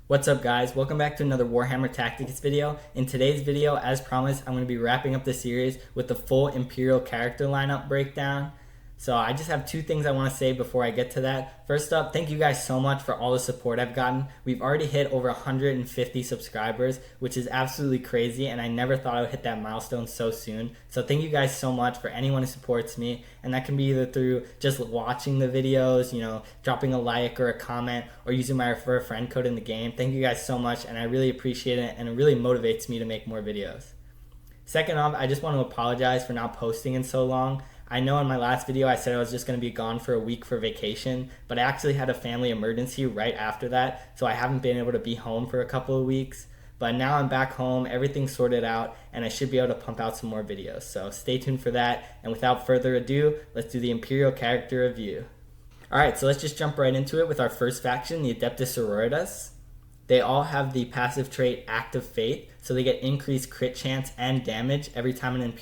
What's up guys, welcome back to another Warhammer Tacticus video. In today's video, as promised, I'm going to be wrapping up the series with the full Imperial character lineup breakdown. So I just have two things I want to say before I get to that. First up, thank you guys so much for all the support I've gotten. We've already hit over 150 subscribers, which is absolutely crazy, and I never thought I would hit that milestone so soon. So thank you guys so much for anyone who supports me, and that can be either through just watching the videos, dropping a like or a comment, or using my refer a friend code in the game. Thank you guys so much, and I really appreciate it, and it really motivates me to make more videos. Second off, I just want to apologize for not posting in so long. I know in my last video I said I was just going to be gone for a week for vacation, but I actually had a family emergency right after that, so I haven't been able to be home for a couple of weeks. But now I'm back home, everything's sorted out, and I should be able to pump out some more videos. So stay tuned for that, and without further ado, let's do the Imperial character review. Alright, so let's just jump right into it with our first faction, the Adeptus Sororitas. They all have the passive trait Act of Faith, so they get increased crit chance and damage every time an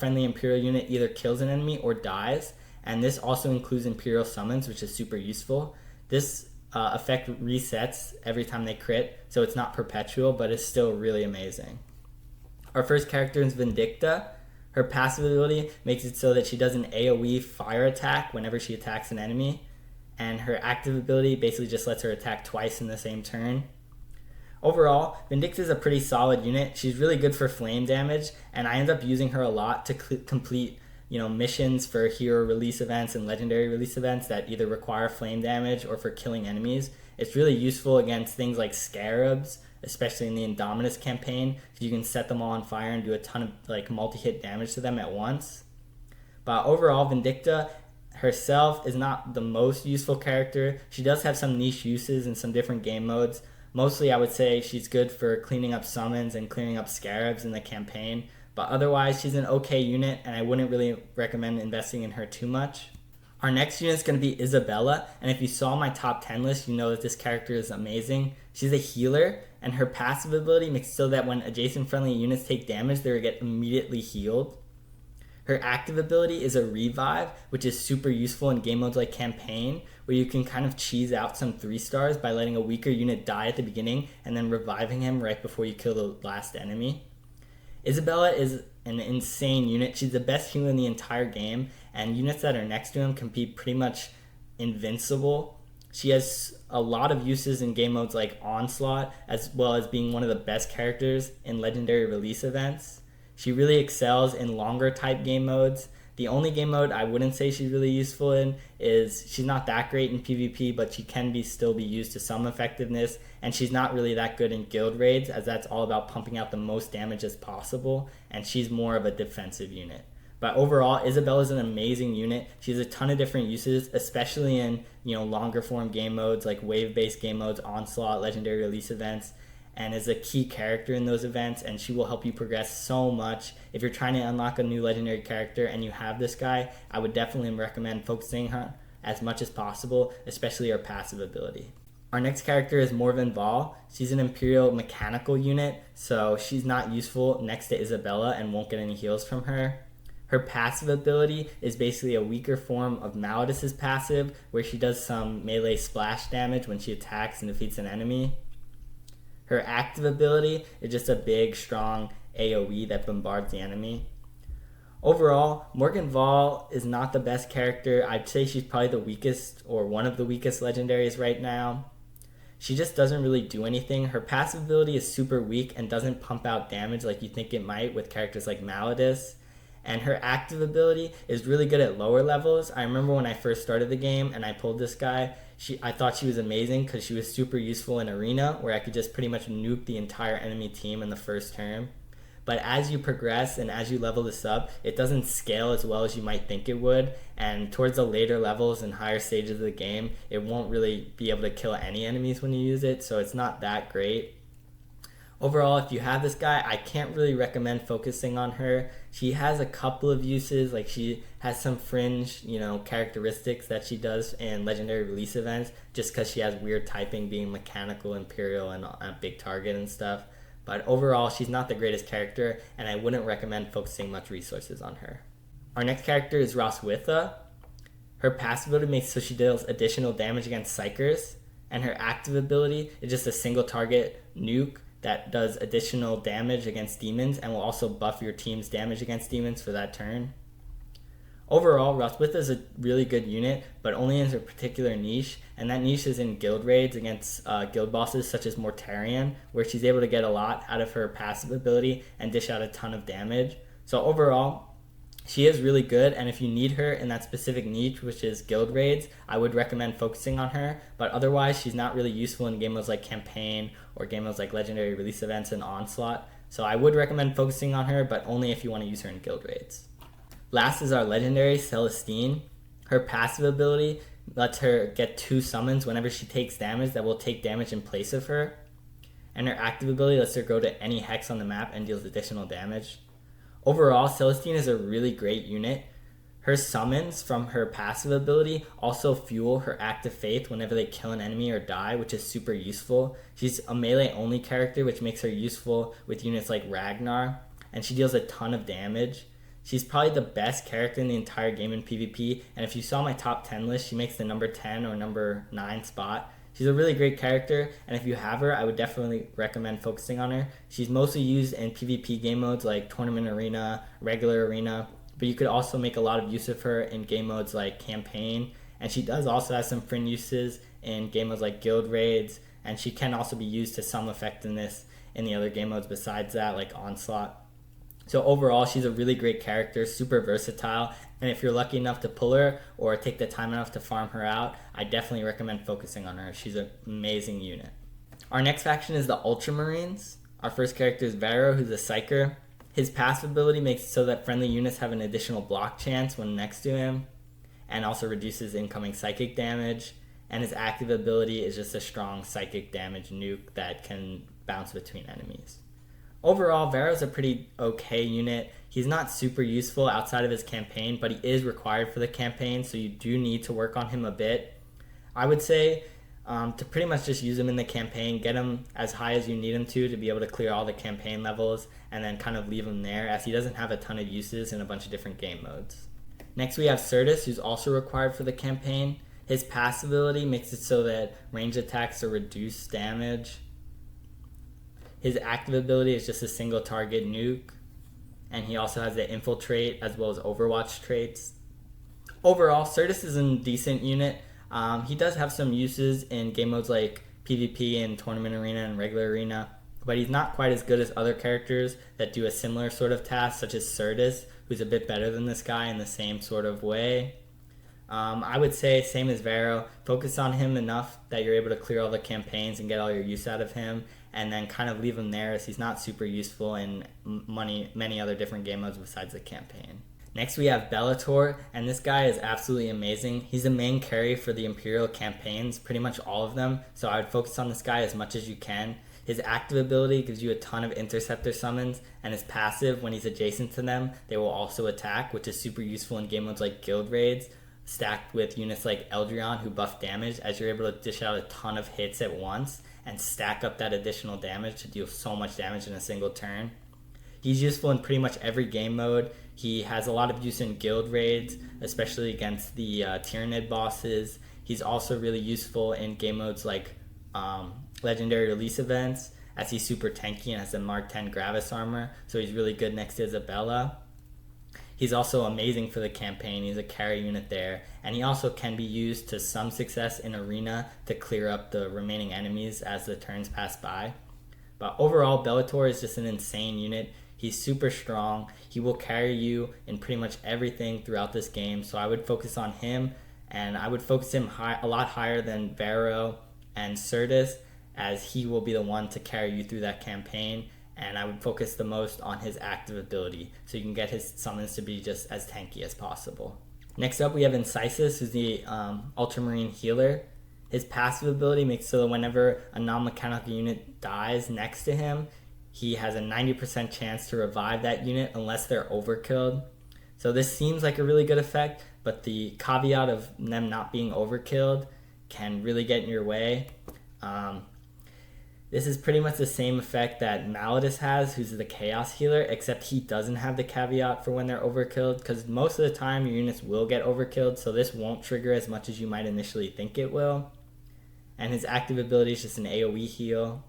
friendly Imperial unit either kills an enemy or dies, and this also includes Imperial summons, which is super useful. This effect resets every time they crit, so it's not perpetual, but it's still really amazing. Our first character is Vindicta. Her passive ability makes it so that she does an AoE fire attack whenever she attacks an enemy, and her active ability basically just lets her attack twice in the same turn. Overall, Vindicta is a pretty solid unit. She's really good for flame damage, and I end up using her a lot to complete missions for hero release events and legendary release events that either require flame damage or for killing enemies. It's really useful against things like scarabs, especially in the Indominus campaign, because you can set them all on fire and do a ton of multi-hit damage to them at once. But overall, Vindicta herself is not the most useful character. She does have some niche uses in some different game modes. Mostly I would say she's good for cleaning up summons and clearing up scarabs in the campaign, but otherwise she's an okay unit, and I wouldn't really recommend investing in her too much. Our next unit is going to be Isabella, and if you saw my top 10 list, you know that this character is amazing. She's a healer, and her passive ability makes it so that when adjacent friendly units take damage, they get immediately healed. Her active ability is a revive, which is super useful in game modes like campaign, where you can kind of cheese out some 3-stars by letting a weaker unit die at the beginning and then reviving him right before you kill the last enemy. Isabella is an insane unit. She's the best healer in the entire game, and units that are next to him can be pretty much invincible. She has a lot of uses in game modes like Onslaught, as well as being one of the best characters in legendary release events. She really excels in longer type game modes. The only game mode I wouldn't say she's really useful in is she's not that great in PvP, but she can still be used to some effectiveness, and she's not really that good in guild raids, as that's all about pumping out the most damage as possible, and she's more of a defensive unit. But overall, Isabella's an amazing unit. She has a ton of different uses, especially in longer form game modes like wave-based game modes, Onslaught, legendary release events, and is a key character in those events, and she will help you progress so much. If you're trying to unlock a new legendary character and you have this guy, I would definitely recommend focusing on her as much as possible, especially her passive ability. Our next character is Morven Val. She's an Imperial mechanical unit, so she's not useful next to Isabella and won't get any heals from her. Her passive ability is basically a weaker form of Malleus's passive, where she does some melee splash damage when she attacks and defeats an enemy. Her active ability is just a big, strong AoE that bombards the enemy. Overall, Morven Val is not the best character. I'd say she's probably the weakest, or one of the weakest legendaries right now. She just doesn't really do anything. Her passive ability is super weak and doesn't pump out damage like you think it might with characters like Malleus. And her active ability is really good at lower levels. I remember when I first started the game and I pulled this guy, I thought she was amazing because she was super useful in Arena, where I could just pretty much nuke the entire enemy team in the first turn. But as you progress and as you level this up, it doesn't scale as well as you might think it would, and towards the later levels and higher stages of the game, it won't really be able to kill any enemies when you use it, so it's not that great. Overall, if you have this guy, I can't really recommend focusing on her. She has a couple of uses, like she has some fringe, characteristics that she does in legendary release events, just because she has weird typing, being mechanical, Imperial, and a big target and stuff. But overall, she's not the greatest character, and I wouldn't recommend focusing much resources on her. Our next character is Roswitha. Her passive ability makes so she deals additional damage against Psychers, And her active ability is just a single target nuke that does additional damage against demons and will also buff your team's damage against demons for that turn. Overall, Rustwith is a really good unit, but only in a particular niche, and that niche is in guild raids against guild bosses such as Mortarion, where she's able to get a lot out of her passive ability and dish out a ton of damage. So overall, she is really good, and if you need her in that specific niche, which is guild raids, I would recommend focusing on her, but otherwise she's not really useful in game modes like Campaign or game modes like Legendary Release Events and Onslaught. So I would recommend focusing on her, but only if you want to use her in guild raids. Last is our legendary Celestine. Her passive ability lets her get 2 summons whenever she takes damage that will take damage in place of her. And her active ability lets her go to any hex on the map and deals additional damage. Overall, Celestine is a really great unit. Her summons from her passive ability also fuel her active faith whenever they kill an enemy or die, which is super useful. She's a melee only character, which makes her useful with units like Ragnar, and she deals a ton of damage. She's probably the best character in the entire game in PvP, and if you saw my top 10 list, she makes the number 10 or number 9 spot. She's a really great character, and if you have her, I would definitely recommend focusing on her. She's mostly used in PvP game modes like Tournament Arena, Regular Arena, but you could also make a lot of use of her in game modes like Campaign, and she does also have some fringe uses in game modes like Guild Raids, and she can also be used to some effectiveness in the other game modes besides that, like Onslaught. So overall, she's a really great character, super versatile, and if you're lucky enough to pull her or take the time enough to farm her out, I definitely recommend focusing on her. She's an amazing unit. Our next faction is the Ultramarines. Our first character is Varo, who's a Psyker. His passive ability makes it so that friendly units have an additional block chance when next to him, and also reduces incoming psychic damage. And his active ability is just a strong psychic damage nuke that can bounce between enemies. Overall, Varo's a pretty okay unit. He's not super useful outside of his campaign, but he is required for the campaign, so you do need to work on him a bit. I would say to pretty much just use him in the campaign, get him as high as you need him to be able to clear all the campaign levels, and then kind of leave him there, as he doesn't have a ton of uses in a bunch of different game modes. Next we have Certus, who's also required for the campaign. His passive ability makes it so that range attacks are reduced damage. His active ability is just a single target nuke, and he also has the infiltrate as well as overwatch traits. Overall, Certus is a decent unit. He does have some uses in game modes like PvP and Tournament Arena and Regular Arena, but he's not quite as good as other characters that do a similar sort of task, such as Certus, who's a bit better than this guy in the same sort of way. I would say, same as Varo, focus on him enough that you're able to clear all the campaigns and get all your use out of him, and then kind of leave him there, as he's not super useful in many other different game modes besides the campaign. Next we have Bellator, and this guy is absolutely amazing. He's the main carry for the Imperial campaigns, pretty much all of them, so I would focus on this guy as much as you can. His active ability gives you a ton of interceptor summons, and his passive, when he's adjacent to them, they will also attack, which is super useful in game modes like Guild Raids, stacked with units like Eldrion who buff damage, as you're able to dish out a ton of hits at once and stack up that additional damage to deal so much damage in a single turn. He's useful in pretty much every game mode. He has a lot of use in guild raids, especially against the Tyranid bosses. He's also really useful in game modes like Legendary Release Events, as he's super tanky and has a Mark 10 Gravis armor, so he's really good next to Isabella. He's also amazing for the campaign. He's a carry unit there, and he also can be used to some success in Arena to clear up the remaining enemies as the turns pass by. But overall, Bellator is just an insane unit. He's super strong. He will carry you in pretty much everything throughout this game, so I would focus on him, and I would focus him a lot higher than Varo and Certus, as he will be the one to carry you through that campaign. And I would focus the most on his active ability, so you can get his summons to be just as tanky as possible. Next up, we have Incisus, who's the Ultramarine healer. His passive ability makes so that whenever a non-mechanical unit dies next to him, he has a 90% chance to revive that unit unless they're overkilled. So this seems like a really good effect, but the caveat of them not being overkilled can really get in your way. This is pretty much the same effect that Malladus has, who's the Chaos Healer, except he doesn't have the caveat for when they're overkilled, because most of the time your units will get overkilled, so this won't trigger as much as you might initially think it will. and his active ability is just an AoE heal.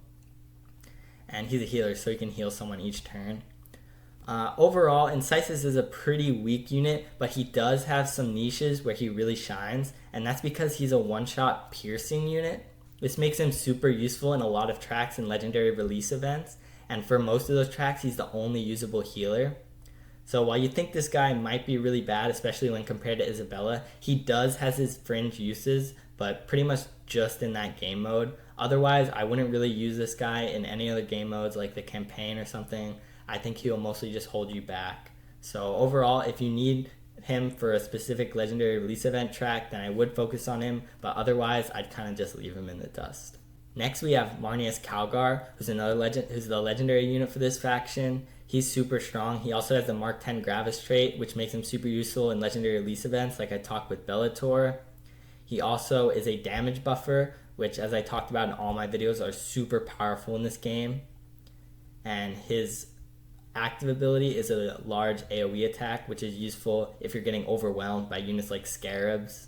And he's a healer, so he can heal someone each turn. Overall, Incisus is a pretty weak unit, but he does have some niches where he really shines, and that's because he's a one-shot piercing unit. This makes him super useful in a lot of tracks and legendary release events, and for most of those tracks, he's the only usable healer. So while you think this guy might be really bad, especially when compared to Isabella, he does has his fringe uses, but pretty much just in that game mode. Otherwise, I wouldn't really use this guy in any other game modes like the campaign or something. I think he'll mostly just hold you back. So overall, if you need him for a specific legendary release event track, then I would focus on him, but otherwise I'd kind of just leave him in the dust. Next we have Marneus Calgar, who's the legendary unit for this faction. He's super strong. He also has the Mark 10 Gravis trait, which makes him super useful in legendary release events like I talked with Bellator. He also is a damage buffer, which as I talked about in all my videos are super powerful in this game. And his active ability is a large AoE attack, which is useful if you're getting overwhelmed by units like Scarabs.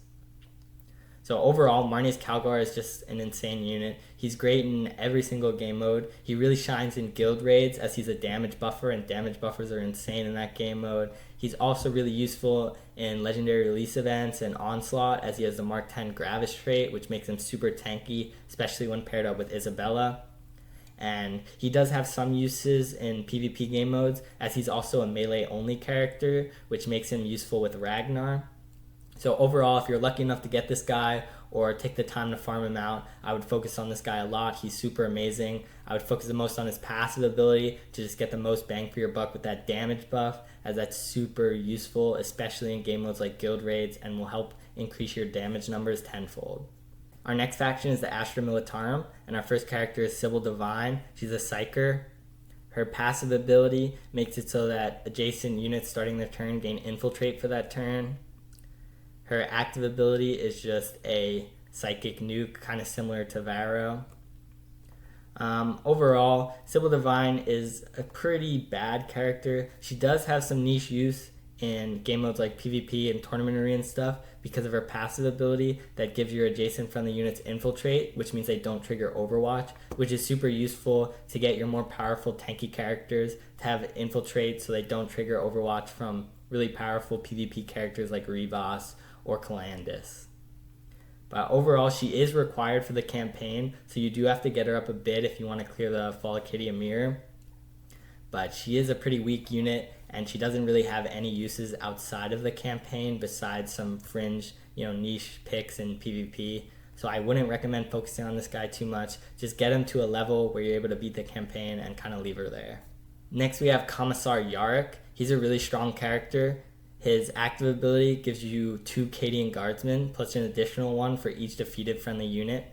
So overall, Marneus Calgar is just an insane unit. He's great in every single game mode. He really shines in guild raids as he's a damage buffer, and damage buffers are insane in that game mode. He's also really useful in legendary release events and Onslaught as he has the Mark 10 Gravis trait, which makes him super tanky, especially when paired up with Isabella. And he does have some uses in PvP game modes as he's also a melee only character, which makes him useful with Ragnar. So overall, if you're lucky enough to get this guy or take the time to farm him out, I would focus on this guy a lot. He's super amazing. I would focus the most on his passive ability to just get the most bang for your buck with that damage buff, as that's super useful, especially in game modes like guild raids, and will help increase your damage numbers tenfold. Our next faction is the Astra Militarum, and our first character is Sybil Divine. She's a Psyker. Her passive ability makes it so that adjacent units starting their turn gain Infiltrate for that turn. Her active ability is just a Psychic Nuke, kind of similar to Varro. Overall, Sybil Divine is a pretty bad character. She does have some niche use in game modes like PvP and Tournament Arena and stuff because of her passive ability that gives your adjacent friendly units Infiltrate, which means they don't trigger Overwatch, which is super useful to get your more powerful tanky characters to have Infiltrate so they don't trigger Overwatch from really powerful PvP characters like Rivas or Calandus. But overall, she is required for the campaign, so you do have to get her up a bit if you want to clear the Falakidia Mirror. But she is a pretty weak unit, and she doesn't really have any uses outside of the campaign besides some fringe, niche picks in PvP. So I wouldn't recommend focusing on this guy too much. Just get him to a level where you're able to beat the campaign and kind of leave her there. Next we have Commissar Yarrick. He's a really strong character. His active ability gives you 2 Cadian Guardsmen plus an additional one for each defeated friendly unit.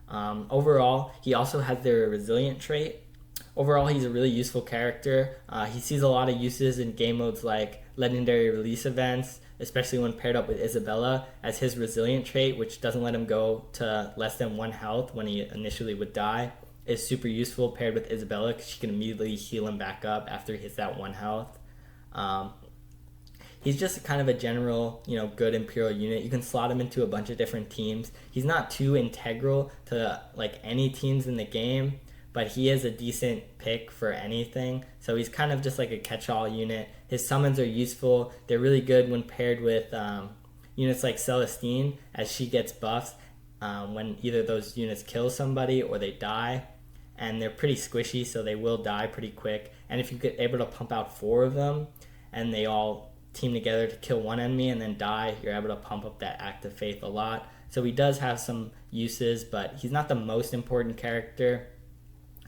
Overall, he also has their Resilient trait. Overall, he's a really useful character. He sees a lot of uses in game modes like legendary release events, especially when paired up with Isabella, as his Resilient trait, which doesn't let him go to less than 1 health when he initially would die, is super useful paired with Isabella because she can immediately heal him back up after he hits that 1 health. He's just kind of a general, good Imperial unit. You can slot him into a bunch of different teams. He's not too integral to any teams in the game, but he is a decent pick for anything. So he's kind of just like a catch-all unit. His summons are useful. They're really good when paired with units like Celestine, as she gets buffs when either those units kill somebody or they die. And they're pretty squishy, so they will die pretty quick. And if you get able to pump out 4 of them, and they all team together to kill one enemy and then die, you're able to pump up that Act of Faith a lot. So he does have some uses, but he's not the most important character.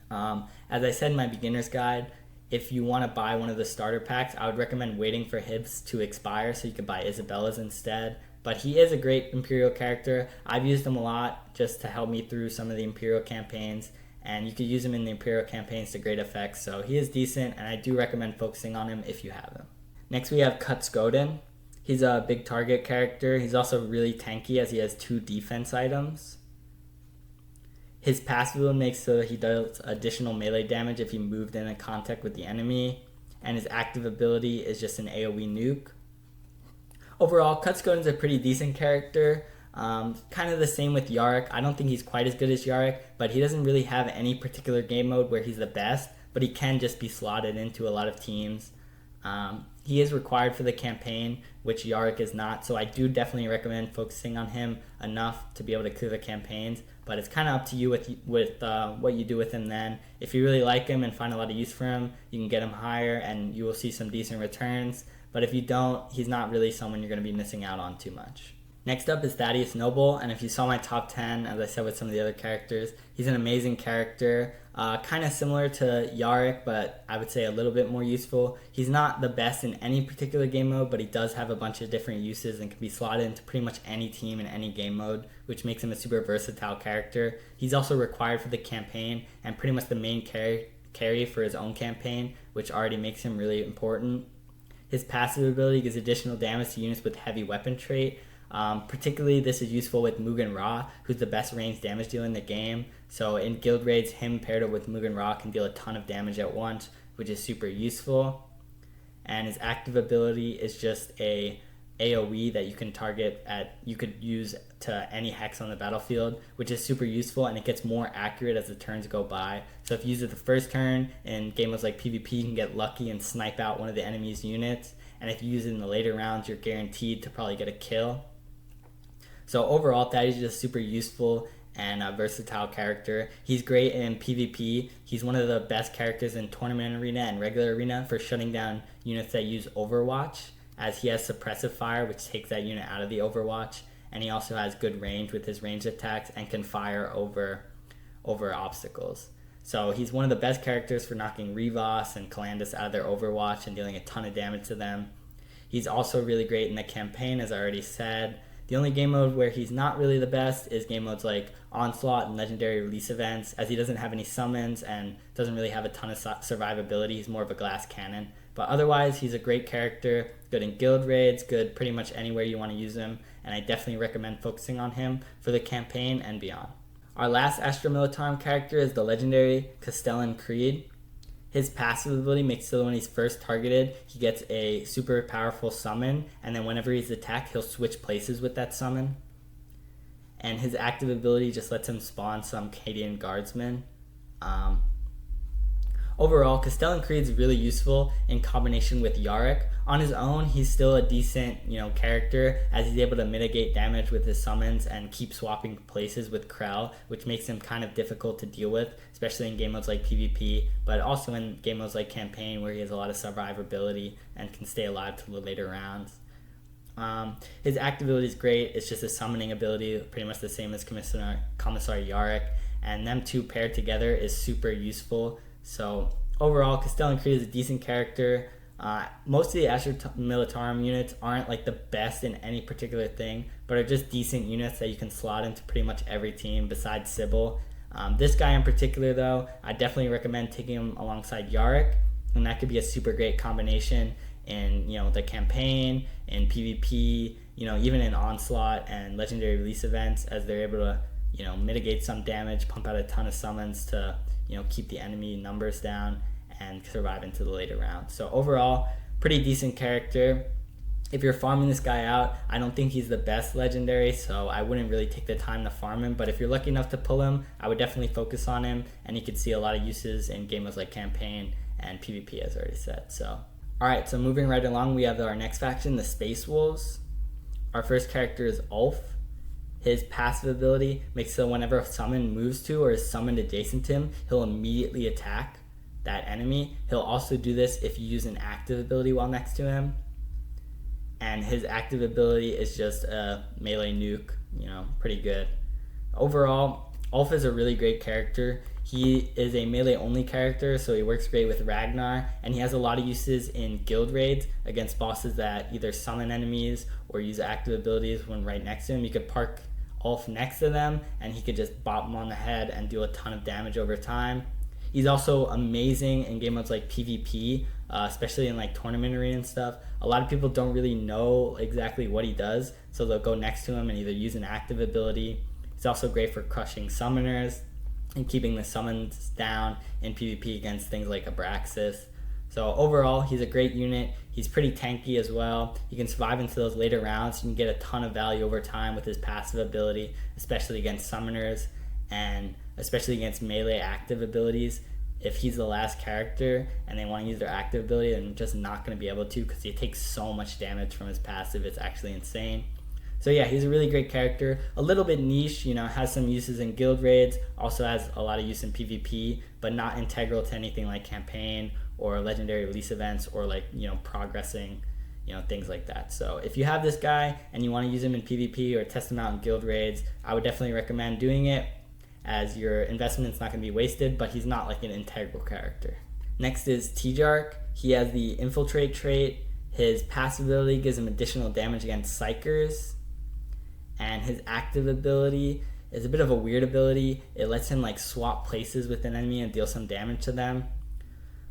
As I said in my beginner's guide, if you want to buy one of the starter packs, I would recommend waiting for his to expire so you could buy Isabella's instead. But he is a great Imperial character. I've used him a lot just to help me through some of the Imperial campaigns, and you could use him in the Imperial campaigns to great effect. So he is decent, and I do recommend focusing on him if you have him. Next we have Cutscoden. He's a big target character. He's also really tanky as he has 2 defense items. His passive ability makes so that he does additional melee damage if he moved in contact with the enemy. And his active ability is just an AoE nuke. Overall, Cutscoden's a pretty decent character. Kind of the same with Yarick. I don't think he's quite as good as Yarick, but he doesn't really have any particular game mode where he's the best, but he can just be slotted into a lot of teams. He is required for the campaign, which Yarick is not, so I do definitely recommend focusing on him enough to be able to clear the campaigns, but it's kind of up to you with what you do with him then. If you really like him and find a lot of use for him, you can get him higher and you will see some decent returns, but if you don't, he's not really someone you're going to be missing out on too much. Next up is Thaddeus Noble, and if you saw my top 10, as I said with some of the other characters, he's an amazing character, kind of similar to Yarick, but I would say a little bit more useful. He's not the best in any particular game mode, but he does have a bunch of different uses and can be slotted into pretty much any team in any game mode, which makes him a super versatile character. He's also required for the campaign and pretty much the main carry for his own campaign, which already makes him really important. His passive ability gives additional damage to units with heavy weapon trait. Particularly this is useful with Mugen Ra, who's the best ranged damage dealer in the game. So in guild raids, him paired up with Mugen Ra can deal a ton of damage at once, which is super useful. And his active ability is just a AoE that you can you could use to any hex on the battlefield, which is super useful, and it gets more accurate as the turns go by. So if you use it the first turn in games like PvP, you can get lucky and snipe out one of the enemy's units. And if you use it in the later rounds, you're guaranteed to probably get a kill. So overall, Thaddeus is just super useful and a versatile character. He's great in PvP. He's one of the best characters in tournament arena and regular arena for shutting down units that use Overwatch, as he has suppressive fire, which takes that unit out of the Overwatch, and he also has good range with his ranged attacks and can fire over obstacles. So he's one of the best characters for knocking Rivas and Calandus out of their Overwatch and dealing a ton of damage to them. He's also really great in the campaign, as I already said. The only game mode where he's not really the best is game modes like Onslaught and Legendary Release events, as he doesn't have any summons and doesn't really have a ton of survivability. He's more of a glass cannon. But otherwise, he's a great character, good in guild raids, good pretty much anywhere you want to use him, and I definitely recommend focusing on him for the campaign and beyond. Our last Astra Militarum character is the legendary Castellan Creed. His passive ability makes so when he's first targeted, he gets a super powerful summon, and then whenever he's attacked, he'll switch places with that summon. And his active ability just lets him spawn some Cadian Guardsmen. Overall, Castellan Creed is really useful in combination with Yarick. On his own, he's still a decent, character, as he's able to mitigate damage with his summons and keep swapping places with Krell, which makes him kind of difficult to deal with, especially in game modes like PvP, but also in game modes like Campaign, where he has a lot of survivability and can stay alive till the later rounds. His active ability is great. It's just a summoning ability, pretty much the same as Commissar Yarick, and them two paired together is super useful. So overall, Castellan Creed is a decent character. Most of the Astra Militarum units aren't like the best in any particular thing, but are just decent units that you can slot into pretty much every team besides Sybil. This guy in particular, though, I definitely recommend taking him alongside Yarick, and that could be a super great combination in the campaign, in PvP, even in Onslaught and Legendary Release events, as they're able to mitigate some damage, pump out a ton of summons to keep the enemy numbers down and survive into the later rounds. So overall, pretty decent character. If you're farming this guy out, I don't think he's the best legendary, so I wouldn't really take the time to farm him, but if you're lucky enough to pull him, I would definitely focus on him, and you could see a lot of uses in games like Campaign and PvP, as I already said. So alright, so moving right along, we have our next faction, the Space Wolves. Our first character is Ulf. His passive ability makes so whenever a summon moves to or is summoned adjacent to him, he'll immediately attack that enemy. He'll also do this if you use an active ability while next to him. And his active ability is just a melee nuke, pretty good. Overall, Ulf is a really great character. He is a melee only character, so he works great with Ragnar, and he has a lot of uses in guild raids against bosses that either summon enemies or use active abilities when right next to him. You could park Ulf next to them, and he could just bop him on the head and do a ton of damage over time. He's also amazing in game modes like PvP, especially in like tournament arena and stuff. A lot of people don't really know exactly what he does, so they'll go next to him and either use an active ability. He's also great for crushing summoners and keeping the summons down in PvP against things like Abraxas. So overall, he's a great unit. He's pretty tanky as well. He can survive into those later rounds. You can get a ton of value over time with his passive ability, especially against summoners and especially against melee active abilities. If he's the last character and they want to use their active ability, they're just not going to be able to because he takes so much damage from his passive. It's actually insane. So yeah, he's a really great character. A little bit niche, has some uses in guild raids, also has a lot of use in PvP, but not integral to anything like campaign or legendary release events or progressing, things like that. So if you have this guy and you want to use him in PvP or test him out in guild raids, I would definitely recommend doing it, as your investment's not going to be wasted, but he's not like an integral character. Next is Tjark. He has the Infiltrate trait. His passive ability gives him additional damage against Psychers, and his active ability is a bit of a weird ability. It lets him swap places with an enemy and deal some damage to them.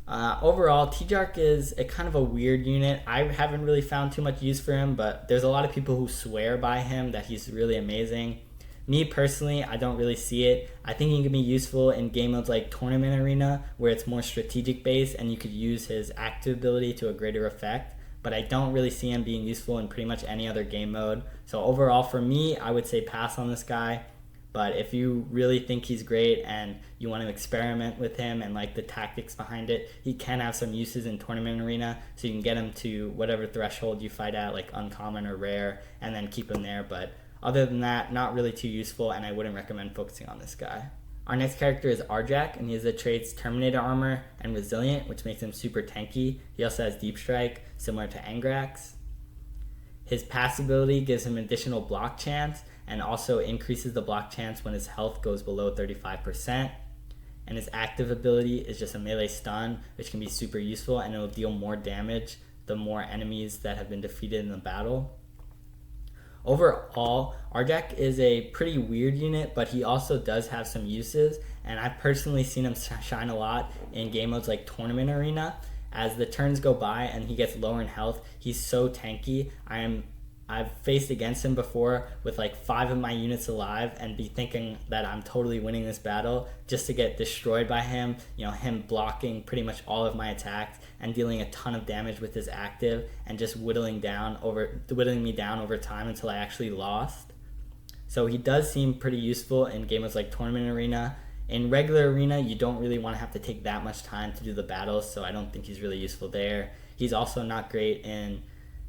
Overall, Tjark is a kind of a weird unit. I haven't really found too much use for him, but there's a lot of people who swear by him that he's really amazing. Me personally, I don't really see it. I think he can be useful in game modes like Tournament Arena, where it's more strategic based and you could use his active ability to a greater effect, but I don't really see him being useful in pretty much any other game mode. So overall for me, I would say pass on this guy. But if you really think he's great and you want to experiment with him and like the tactics behind it, he can have some uses in Tournament Arena, so you can get him to whatever threshold you fight at, like uncommon or rare, and then keep him there. But other than that, not really too useful, and I wouldn't recommend focusing on this guy. Our next character is Arjak, and he has the traits Terminator Armor and Resilient, which makes him super tanky. He also has Deep Strike, similar to Angrax. His passive ability gives him additional block chance, and also increases the block chance when his health goes below 35%. And his active ability is just a melee stun, which can be super useful, and it will deal more damage the more enemies that have been defeated in the battle. Overall, Arjak is a pretty weird unit, but he also does have some uses, and I've personally seen him shine a lot in game modes like Tournament Arena. As the turns go by and he gets lower in health, he's so tanky. I've faced against him before with like 5 of my units alive and be thinking that I'm totally winning this battle just to get destroyed by him, him blocking pretty much all of my attacks and dealing a ton of damage with his active and just whittling me down over time until I actually lost. So he does seem pretty useful in games like Tournament Arena. In regular arena, you don't really want to have to take that much time to do the battles, so I don't think he's really useful there. He's also not great in,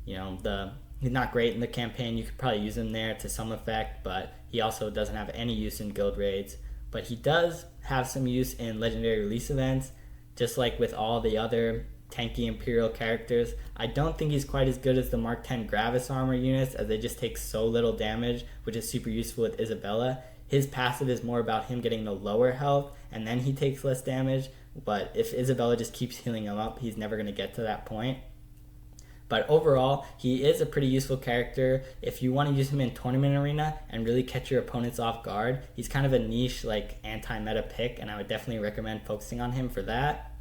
he's not great in the campaign. You could probably use him there to some effect, but he also doesn't have any use in guild raids. But he does have some use in legendary release events, just like with all the other tanky Imperial characters. I don't think he's quite as good as the Mark 10 Gravis armor units, as they just take so little damage, which is super useful with Isabella. His passive is more about him getting the lower health, and then he takes less damage. But if Isabella just keeps healing him up, he's never going to get to that point. But overall, he is a pretty useful character. If you want to use him in Tournament Arena and really catch your opponents off guard, he's kind of a niche, anti-meta pick, and I would definitely recommend focusing on him for that.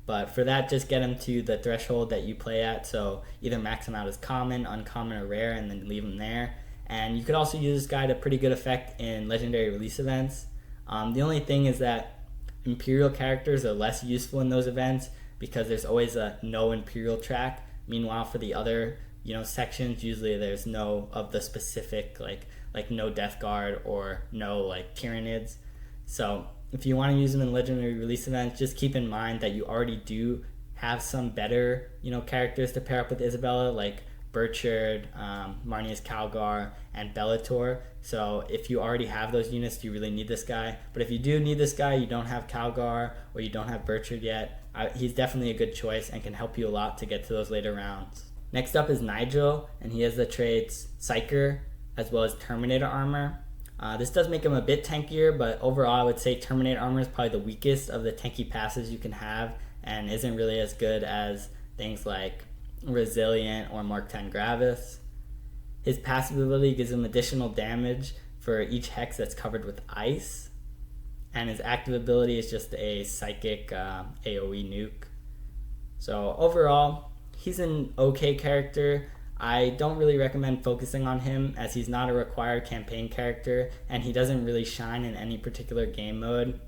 But for that, just get him to the threshold that you play at, so either max him out as common, uncommon, or rare, and then leave him there. And you could also use this guy to pretty good effect in legendary release events. The only thing is that Imperial characters are less useful in those events because there's always a no Imperial track. Meanwhile, for the other sections, usually there's no of the specific like no Death Guard or no Tyranids. So if you want to use them in legendary release events, just keep in mind that you already do have some better characters to pair up with Isabella, like Burchard, Marnia's Calgar, and Bellator. So if you already have those units, do you really need this guy? But if you do need this guy, you don't have Calgar or you don't have Burchard yet, he's definitely a good choice and can help you a lot to get to those later rounds. Next up is Nigel, and he has the traits Psyker as well as Terminator Armor. This does make him a bit tankier, but overall I would say Terminator Armor is probably the weakest of the tanky passes you can have and isn't really as good as things like Resilient or Mark 10 Gravis. His passive ability gives him additional damage for each hex that's covered with ice, and his active ability is just a psychic AoE nuke. So overall, he's an okay character. I don't really recommend focusing on him as he's not a required campaign character and he doesn't really shine in any particular game mode.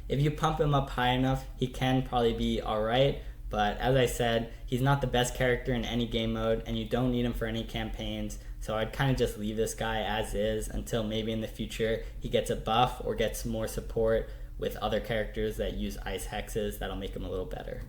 If you pump him up high enough, he can probably be alright, But as I said, he's not the best character in any game mode, and you don't need him for any campaigns. So I'd kind of just leave this guy as is until maybe in the future he gets a buff or gets more support with other characters that use ice hexes that'll make him a little better.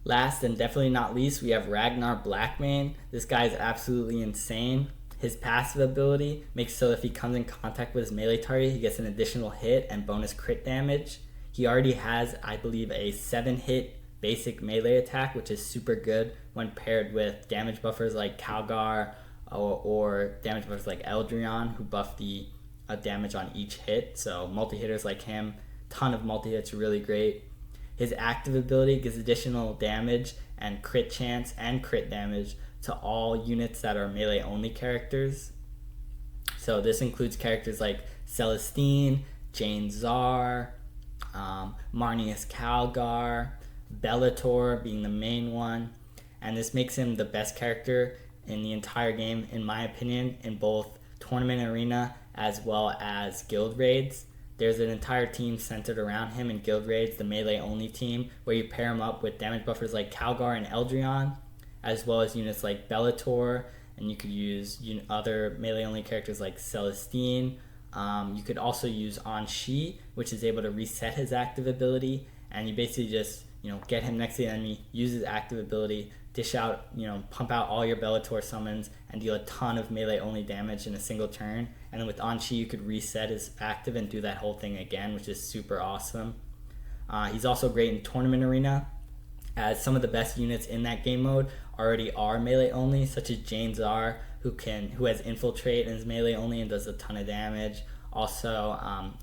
Last and definitely not least, we have Ragnar Blackmane. This guy is absolutely insane. His passive ability makes so if he comes in contact with his melee target, he gets an additional hit and bonus crit damage. He already has, I believe, a 7-hit basic melee attack, which is super good when paired with damage buffers like Calgar or damage buffers like Eldrion, who buff the damage on each hit. So multi-hitters like him, ton of multi-hits, really great. His active ability gives additional damage and crit chance and crit damage to all units that are melee only characters. So this includes characters like Celestine, Jane Czar, Marnius Calgar, Bellator being the main one, and this makes him the best character in the entire game, in my opinion, in both tournament arena as well as guild raids. There's an entire team centered around him in guild raids, the melee only team, where you pair him up with damage buffers like Calgar and Eldrion, as well as units like Bellator, and you could use other melee only characters like Celestine. You could also use Anshi, which is able to reset his active ability, and you basically just get him next to the enemy, use his active ability, dish out, pump out all your Bellator summons, and deal a ton of melee only damage in a single turn. And then with Anshi, you could reset his active and do that whole thing again, which is super awesome. He's also great in tournament arena, as some of the best units in that game mode already are melee only, such as Jane Czar, who has infiltrate and is melee only and does a ton of damage. Also,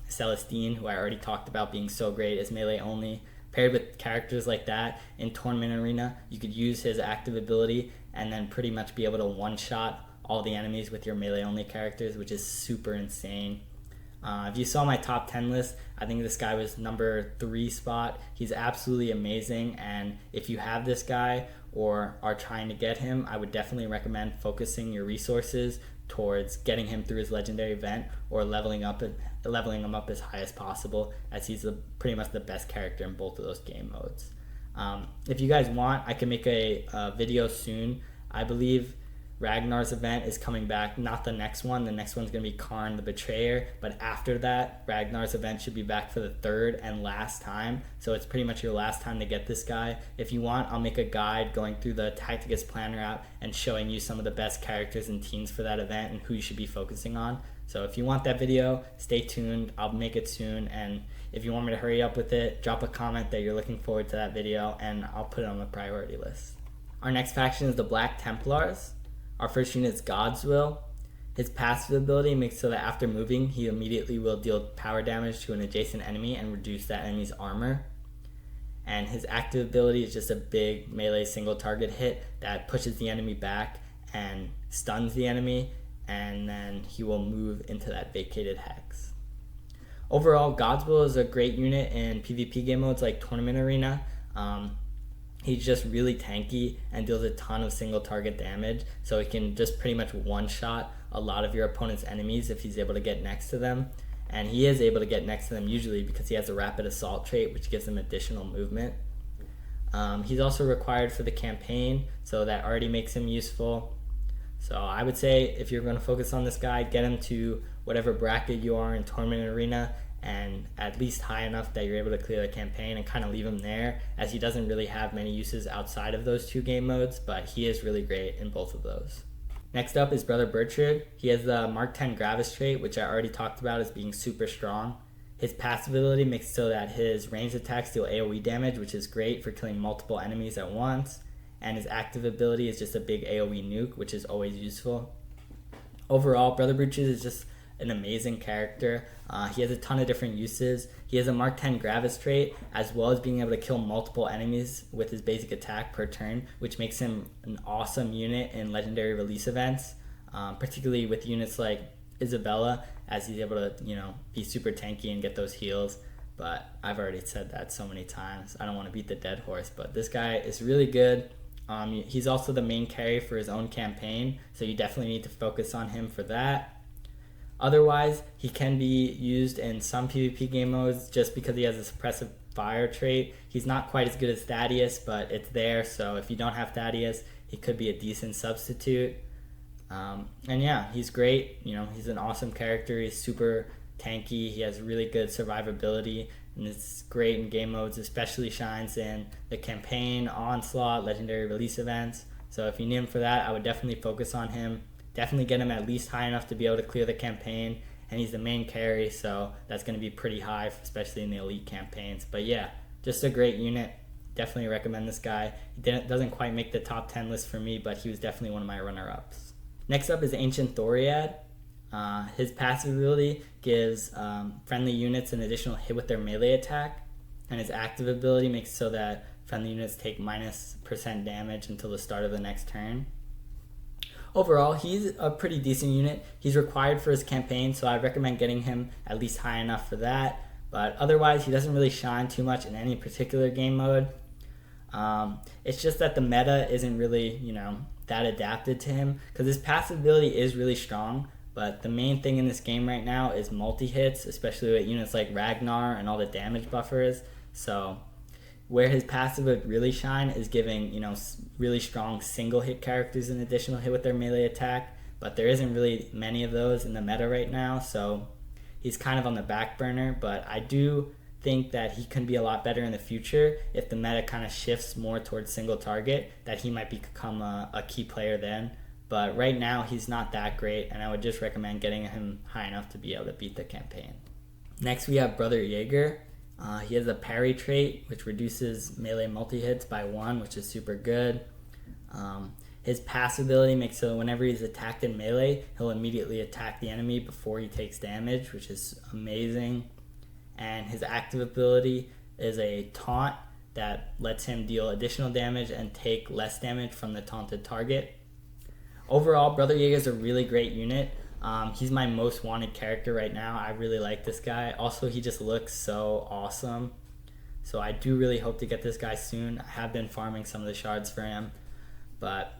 Celestine, who I already talked about being so great, is melee only. Paired with characters like that in tournament arena, you could use his active ability and then pretty much be able to one-shot all the enemies with your melee only characters, which is super insane. If you saw my top 10 list, I think this guy was number 3 spot. He's absolutely amazing, and if you have this guy or are trying to get him, I would definitely recommend focusing your resources towards getting him through his legendary event or leveling him up as high as possible, as he's pretty much the best character in both of those game modes. If you guys want, I can make a video soon. I believe Ragnar's event is coming back, not the next one. The next one's going to be Karn the Betrayer, but after that, Ragnar's event should be back for the 3rd and last time. So it's pretty much your last time to get this guy. If you want, I'll make a guide going through the Tacticus Planner app and showing you some of the best characters and teams for that event and who you should be focusing on. So if you want that video, stay tuned. I'll make it soon, and if you want me to hurry up with it, drop a comment that you're looking forward to that video, and I'll put it on the priority list. Our next faction is the Black Templars. Our first unit is God's Will. His passive ability makes so that after moving, he immediately will deal power damage to an adjacent enemy and reduce that enemy's armor. And his active ability is just a big melee single target hit that pushes the enemy back and stuns the enemy, and then he will move into that vacated hex. Overall, God's Will is a great unit in PvP game modes like Tournament Arena. He's just really tanky and deals a ton of single target damage, so he can just pretty much one-shot a lot of your opponent's enemies if he's able to get next to them. And he is able to get next to them usually because he has a rapid assault trait, which gives him additional movement. He's also required for the campaign, so that already makes him useful. So I would say if you're going to focus on this guy, get him to whatever bracket you are in Tournament Arena, and at least high enough that you're able to clear the campaign, and kind of leave him there, as he doesn't really have many uses outside of those 2 game modes, but he is really great in both of those. Next up is Brother Bertrand. He has the Mark 10 Gravis trait, which I already talked about as being super strong. His passive ability makes it so that his ranged attacks deal AoE damage, which is great for killing multiple enemies at once, and his active ability is just a big AoE nuke, which is always useful. Overall, Brother Bertrand is just an amazing character. He has a ton of different uses. He has a Mark 10 Gravis trait, as well as being able to kill multiple enemies with his basic attack per turn, which makes him an awesome unit in legendary release events, particularly with units like Isabella, as he's able to be super tanky and get those heals. But I've already said that so many times, I don't want to beat the dead horse, but this guy is really good. He's also the main carry for his own campaign, so you definitely need to focus on him for that. Otherwise, he can be used in some PvP game modes just because he has a suppressive fire trait. He's not quite as good as Thaddeus, but it's there, so if you don't have Thaddeus, he could be a decent substitute. And yeah, he's great. He's an awesome character. He's super tanky. He has really good survivability, and it's great in game modes, especially shines in the campaign, onslaught, legendary release events. So if you need him for that, I would definitely focus on him. Definitely get him at least high enough to be able to clear the campaign, and he's the main carry, so that's going to be pretty high, especially in the elite campaigns. But yeah, just a great unit. Definitely recommend this guy. He doesn't quite make the top 10 list for me, but he was definitely one of my runner-ups. Next up is Ancient Thoriad. His passive ability gives friendly units an additional hit with their melee attack, and his active ability makes it so that friendly units take -% damage until the start of the next turn. Overall, he's a pretty decent unit. He's required for his campaign, so I recommend getting him at least high enough for that. But otherwise, he doesn't really shine too much in any particular game mode. It's just that the meta isn't really, that adapted to him, because his passive ability is really strong, but the main thing in this game right now is multi-hits, especially with units like Ragnar and all the damage buffers. So where his passive would really shine is giving, really strong single-hit characters an additional hit with their melee attack, but there isn't really many of those in the meta right now, so he's kind of on the back burner. But I do think that he can be a lot better in the future if the meta kind of shifts more towards single target, that he might become a key player then. But right now he's not that great, and I would just recommend getting him high enough to be able to beat the campaign. Next we have Brother Jaeger. He has a parry trait which reduces melee multi-hits by 1, which is super good. His passive ability makes so whenever he's attacked in melee, he'll immediately attack the enemy before he takes damage, which is amazing. And his active ability is a taunt that lets him deal additional damage and take less damage from the taunted target. Overall, Brother Jaeger is a really great unit. He's my most wanted character right now. I really like this guy. Also, he just looks so awesome. So I do really hope to get this guy soon. I have been farming some of the shards for him. But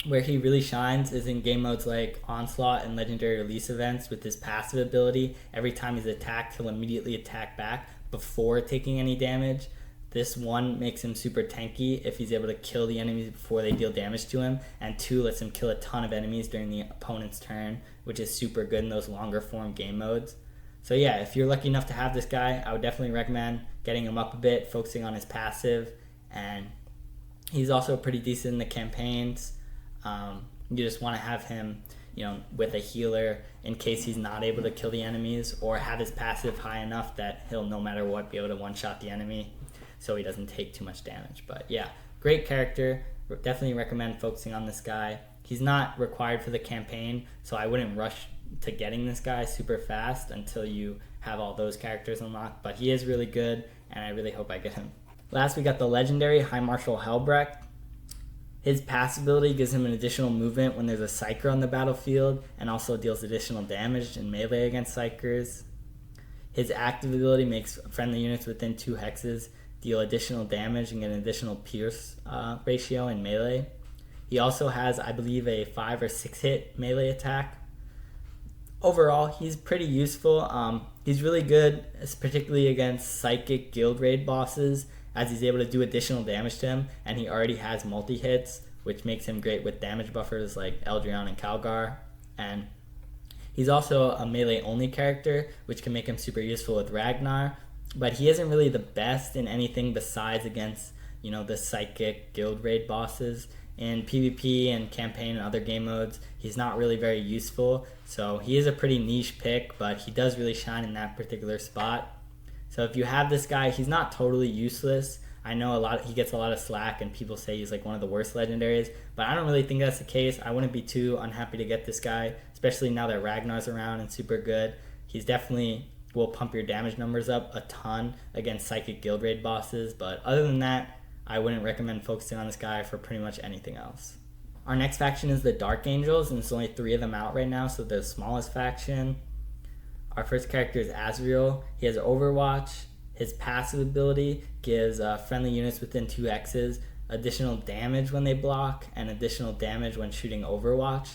where he really shines is in game modes like Onslaught and Legendary Release events with his passive ability. Every time he's attacked, he'll immediately attack back before taking any damage. This 1 makes him super tanky if he's able to kill the enemies before they deal damage to him, and 2 lets him kill a ton of enemies during the opponent's turn, which is super good in those longer form game modes. So yeah, if you're lucky enough to have this guy, I would definitely recommend getting him up a bit, focusing on his passive, and he's also pretty decent in the campaigns. You just want to have him, with a healer in case he's not able to kill the enemies, or have his passive high enough that he'll no matter what be able to one-shot the enemy so he doesn't take too much damage. But yeah, great character. Definitely recommend focusing on this guy. He's not required for the campaign, so I wouldn't rush to getting this guy super fast until you have all those characters unlocked, but he is really good, and I really hope I get him. Last, we got the legendary High Marshal Helbrecht. His passive ability gives him an additional movement when there's a Psyker on the battlefield, and also deals additional damage in melee against Psykers. His active ability makes friendly units within 2 hexes deal additional damage and get an additional pierce ratio in melee. He also has, I believe, a 5 or 6 hit melee attack. Overall, he's pretty useful. He's really good, particularly against Psychic Guild Raid bosses, as he's able to do additional damage to him, and he already has multi-hits, which makes him great with damage buffers like Eldrion and Calgar. And he's also a melee-only character, which can make him super useful with Ragnar, but he isn't really the best in anything besides against, the Psychic Guild Raid bosses. In PvP and campaign and other game modes, he's not really very useful, so he is a pretty niche pick, but he does really shine in that particular spot. So if you have this guy, he's not totally useless. I know he gets a lot of slack, and people say he's like one of the worst legendaries, but I don't really think that's the case. I wouldn't be too unhappy to get this guy, especially now that Ragnar's around and super good. He's definitely will pump your damage numbers up a ton against Psychic Guild Raid bosses, but other than that, I wouldn't recommend focusing on this guy for pretty much anything else. Our next faction is the Dark Angels, and there's only 3 of them out right now, so the smallest faction. Our first character is Azrael. He has Overwatch. His passive ability gives friendly units within 2 X's additional damage when they block and additional damage when shooting Overwatch.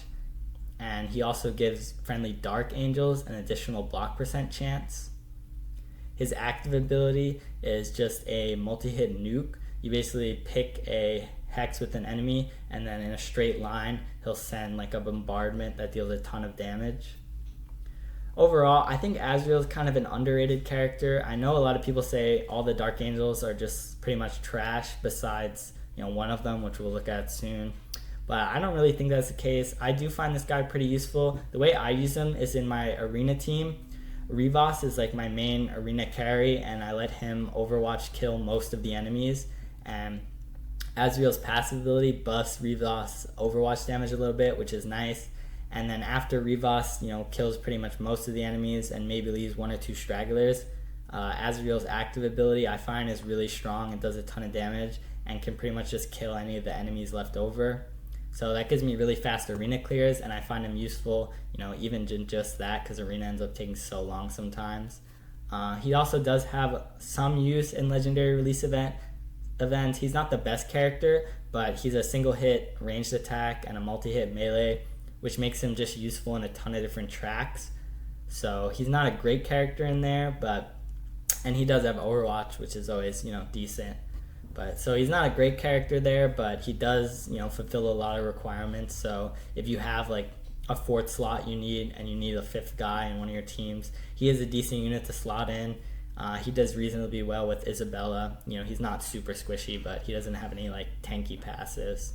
And he also gives friendly Dark Angels an additional block % chance. His active ability is just a multi-hit nuke. You basically pick a hex with an enemy, and then in a straight line, he'll send like a bombardment that deals a ton of damage. Overall, I think Azrael is kind of an underrated character. I know a lot of people say all the Dark Angels are just pretty much trash besides, one of them, which we'll look at soon. But I don't really think that's the case. I do find this guy pretty useful. The way I use him is in my arena team. Rivas is like my main arena carry, and I let him Overwatch kill most of the enemies. And Azrael's passive ability buffs Rivas Overwatch damage a little bit, which is nice. And then after Rivas, kills pretty much most of the enemies and maybe leaves one or two stragglers, Azrael's active ability I find is really strong. It does a ton of damage and can pretty much just kill any of the enemies left over. So that gives me really fast arena clears, and I find him useful, even just that, because arena ends up taking so long sometimes. He also does have some use in legendary release events. He's not the best character, but he's a single hit ranged attack and a multi-hit melee, which makes him just useful in a ton of different tracks. So he's not a great character in there, and he does have Overwatch, which is always, decent. So he's not a great character there, but he does, fulfill a lot of requirements. So if you have like a fourth slot and you need a fifth guy in one of your teams, he is a decent unit to slot in. He does reasonably well with Isabella. He's not super squishy, but he doesn't have any like tanky passives.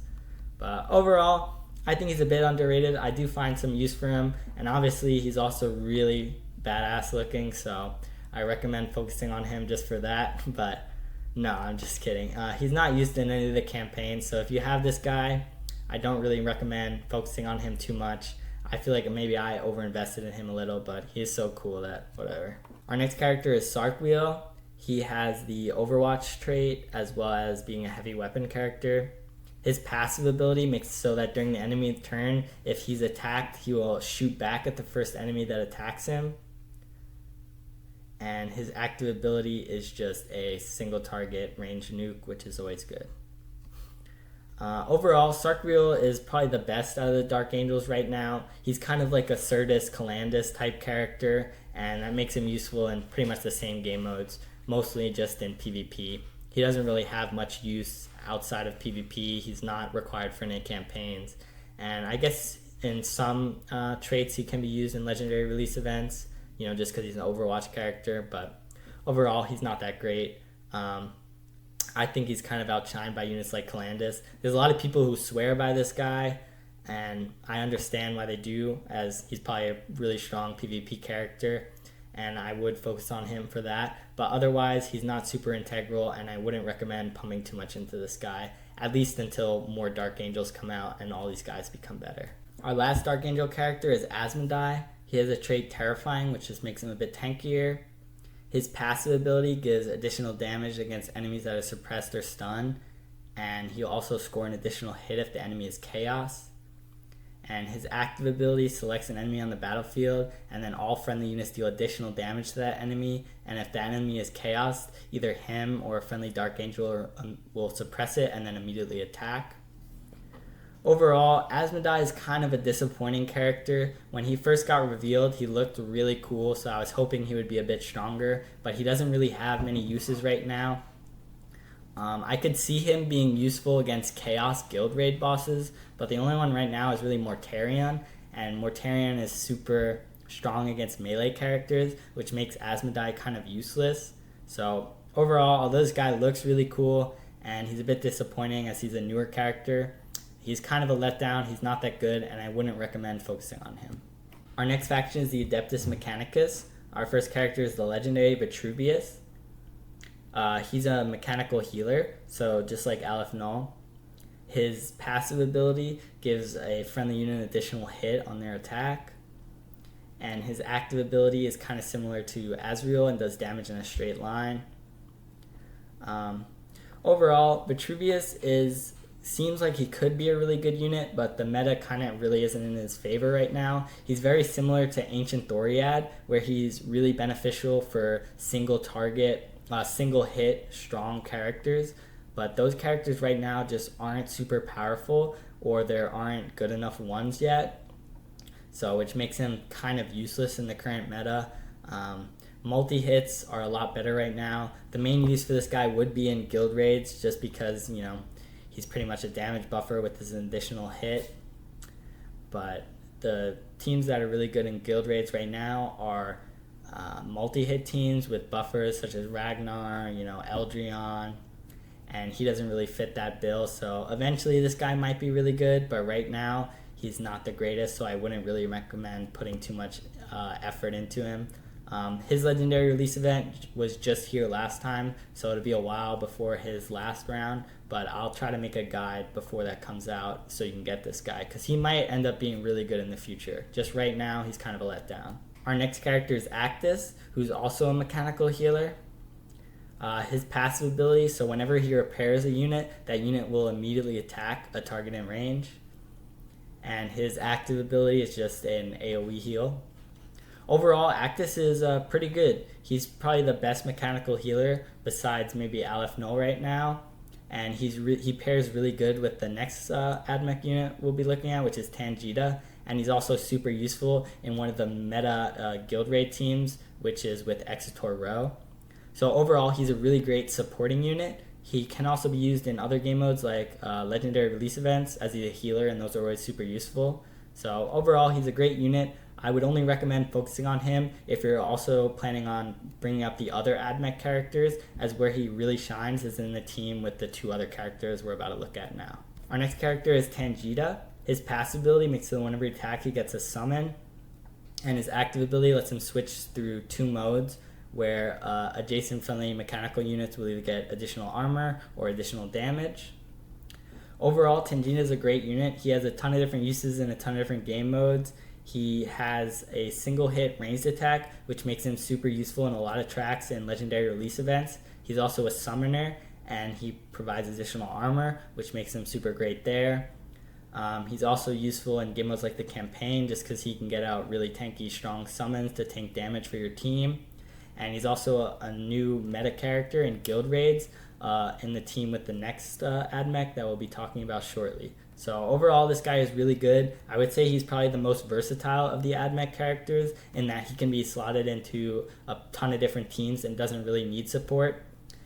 But overall, I think he's a bit underrated. I do find some use for him, and obviously he's also really badass looking, so I recommend focusing on him just for that. But no, I'm just kidding. He's not used in any of the campaigns, so if you have this guy, I don't really recommend focusing on him too much. I feel like maybe I overinvested in him a little, but he is so cool that whatever. Our next character is Sarkwheel. He has the Overwatch trait as well as being a heavy weapon character. His passive ability makes it so that during the enemy turn, if he's attacked, he will shoot back at the first enemy that attacks him. And his active ability is just a single target range nuke, which is always good. Overall, Sarkwheel is probably the best out of the Dark Angels right now. He's kind of like a Certus Calandus type character, and that makes him useful in pretty much the same game modes, mostly just in PvP. He doesn't really have much use outside of PvP. He's not required for any campaigns. And I guess in some traits he can be used in legendary release events, just because he's an Overwatch character, but overall he's not that great. I think he's kind of outshined by units like Calandus. There's a lot of people who swear by this guy, and I understand why they do, as he's probably a really strong PvP character, and I would focus on him for that. But otherwise, he's not super integral, and I wouldn't recommend pumping too much into this guy, at least until more Dark Angels come out and all these guys become better. Our last Dark Angel character is Asmodai. He has a trait Terrifying, which just makes him a bit tankier. His passive ability gives additional damage against enemies that are suppressed or stunned, and he'll also score an additional hit if the enemy is Chaos. And his active ability selects an enemy on the battlefield, and then all friendly units deal additional damage to that enemy, and if the enemy is Chaos, either him or a friendly Dark Angel will suppress it and then immediately attack. Overall, Asmodai is kind of a disappointing character. When he first got revealed, he looked really cool, so I was hoping he would be a bit stronger, but he doesn't really have many uses right now. I could see him being useful against Chaos Guild Raid bosses, but the only one right now is really Mortarion, and Mortarion is super strong against melee characters, which makes Asmodai kind of useless. So overall, although this guy looks really cool, and he's a bit disappointing as he's a newer character, he's kind of a letdown. He's not that good, and I wouldn't recommend focusing on him. Our next faction is the Adeptus Mechanicus. Our first character is the legendary Vitruvius. He's a mechanical healer, so just like Aleph Null. His passive ability gives a friendly unit an additional hit on their attack. And his active ability is kind of similar to Azrael and does damage in a straight line. Overall, Vitruvius seems like he could be a really good unit, but the meta kind of really isn't in his favor right now. He's very similar to Ancient Thoriad, where he's really beneficial for single hit, strong characters, but those characters right now just aren't super powerful, or there aren't good enough ones yet, so which makes him kind of useless in the current meta. Multi-hits are a lot better right now. The main use for this guy would be in guild raids, just because, he's pretty much a damage buffer with his additional hit. But the teams that are really good in guild raids right now are multi-hit teams with buffers such as Ragnar, Eldrion, and he doesn't really fit that bill. So eventually this guy might be really good, but right now he's not the greatest, so I wouldn't really recommend putting too much effort into him. His legendary release event was just here last time, so it'll be a while before his last round, but I'll try to make a guide before that comes out so you can get this guy, because he might end up being really good in the future. Just right now, he's kind of a letdown. Our next character is Actus, who's also a mechanical healer. His passive ability, so whenever he repairs a unit, that unit will immediately attack a target in range. And his active ability is just an AoE heal. Overall, Actus is pretty good. He's probably the best mechanical healer besides maybe Aleph Null right now. And he pairs really good with the next AdMech unit we'll be looking at, which is Tangita. And he's also super useful in one of the meta guild raid teams, which is with Exetor Row. So overall, he's a really great supporting unit. He can also be used in other game modes like legendary release events, as he's a healer, and those are always super useful. So overall, he's a great unit. I would only recommend focusing on him if you're also planning on bringing up the other AdMech characters, as where he really shines is in the team with the two other characters we're about to look at now. Our next character is Tangita. His passive ability makes it whenever he attacks, he gets a summon, and his active ability lets him switch through two modes, where adjacent friendly mechanical units will either get additional armor or additional damage. Overall, Tangita is a great unit. He has a ton of different uses in a ton of different game modes. He has a single hit ranged attack, which makes him super useful in a lot of tracks and legendary release events. He's also a summoner, and he provides additional armor, which makes him super great there. He's also useful in game modes like the campaign, just because he can get out really tanky, strong summons to tank damage for your team. And he's also a new meta character in guild raids in the team with the next AdMech that we'll be talking about shortly. So overall, this guy is really good. I would say he's probably the most versatile of the AdMech characters in that he can be slotted into a ton of different teams and doesn't really need support.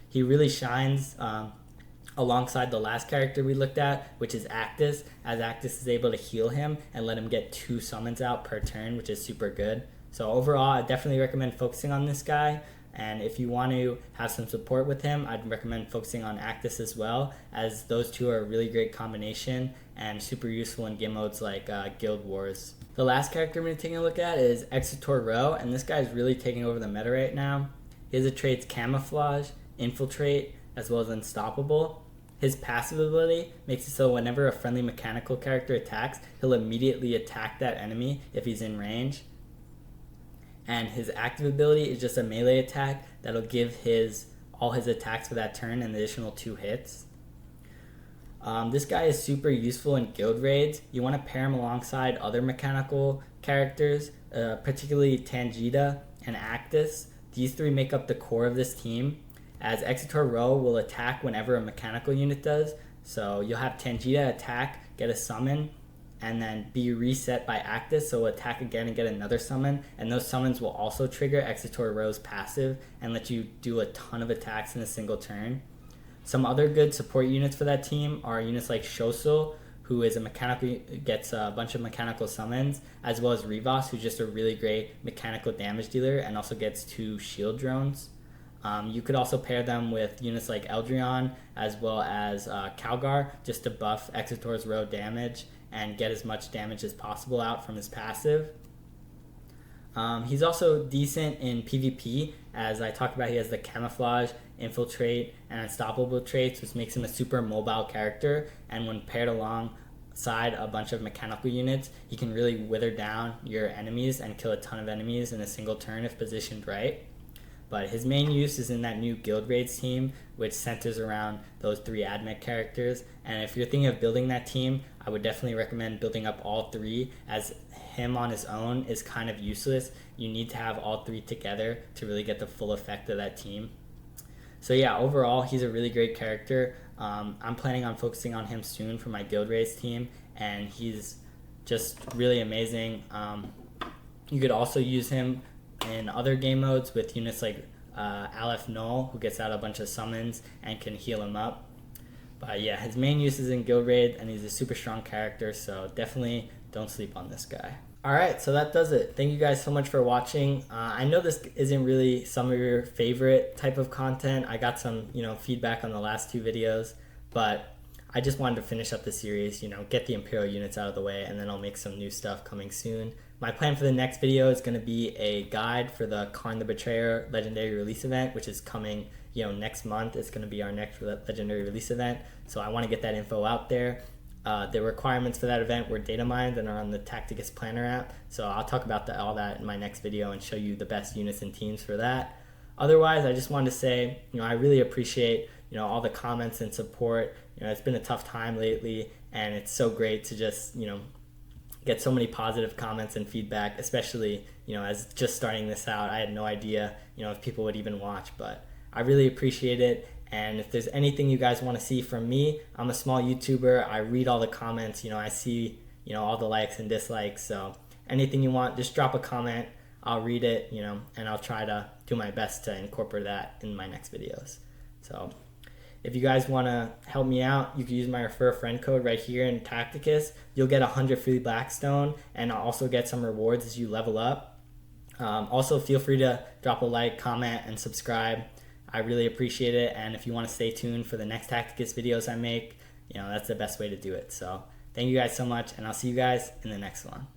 He really shines alongside the last character we looked at, which is Actus, as Actus is able to heal him and let him get 2 summons out per turn, which is super good. So overall, I definitely recommend focusing on this guy. And if you want to have some support with him, I'd recommend focusing on Actus as well, as those two are a really great combination and super useful in game modes like Guild Wars. The last character I'm going to take a look at is Exetor Row, and this guy is really taking over the meta right now. He has the traits Camouflage, Infiltrate, as well as Unstoppable. His passive ability makes it so whenever a friendly mechanical character attacks, he'll immediately attack that enemy if he's in range. And his active ability is just a melee attack that'll give all his attacks for that turn an additional 2 hits. This guy is super useful in guild raids. You want to pair him alongside other mechanical characters, particularly Tangita and Actus. These 3 make up the core of this team, as Exetor Row will attack whenever a mechanical unit does. So you'll have Tangita attack, get a summon, and then be reset by Actus, so attack again and get another summon, and those summons will also trigger Exetor Row's passive and let you do a ton of attacks in a single turn. Some other good support units for that team are units like Shosul, who is gets a bunch of mechanical summons, as well as Rivas, who's just a really great mechanical damage dealer and also gets 2 shield drones. You could also pair them with units like Eldrion as well as Calgar, just to buff Exetor's Row damage and get as much damage as possible out from his passive. He's also decent in PvP, as I talked about. He has the Camouflage, Infiltrate, and Unstoppable traits, which makes him a super mobile character, and when paired alongside a bunch of mechanical units, he can really wither down your enemies and kill a ton of enemies in a single turn if positioned right. But his main use is in that new Guild Raids team, which centers around those 3 AdMech characters. And if you're thinking of building that team, I would definitely recommend building up all 3, as him on his own is kind of useless. You need to have all 3 together to really get the full effect of that team. So yeah, overall, he's a really great character. I'm planning on focusing on him soon for my Guild Raids team, and he's just really amazing. You could also use him in other game modes with units like Aleph Null, who gets out a bunch of summons and can heal him up. But yeah, his main use is in Guild Raid, and he's a super strong character, so definitely don't sleep on this guy. Alright, so that does it. Thank you guys so much for watching. I know this isn't really some of your favorite type of content. I got some, feedback on the last 2 videos, but I just wanted to finish up the series, get the Imperial units out of the way, and then I'll make some new stuff coming soon. My plan for the next video is going to be a guide for the Karn the Betrayer Legendary Release event, which is coming, next month. It's going to be our next Legendary Release event, so I want to get that info out there. The requirements for that event were data mined and are on the Tacticus Planner app, so I'll talk about all that in my next video and show you the best units and teams for that. Otherwise, I just wanted to say, I really appreciate, all the comments and support. It's been a tough time lately, and it's so great to just, get so many positive comments and feedback, especially, as just starting this out. I had no idea, if people would even watch, but I really appreciate it. And if there's anything you guys want to see from me, I'm a small YouTuber. I read all the comments, I see, all the likes and dislikes. So anything you want, just drop a comment. I'll read it, and I'll try to do my best to incorporate that in my next videos. So if you guys want to help me out, you can use my refer a friend code right here in Tacticus. You'll get 100 free Blackstone, and I'll also get some rewards as you level up. Also, feel free to drop a like, comment, and subscribe. I really appreciate it, and if you want to stay tuned for the next Tacticus videos I make, that's the best way to do it. So thank you guys so much, and I'll see you guys in the next one.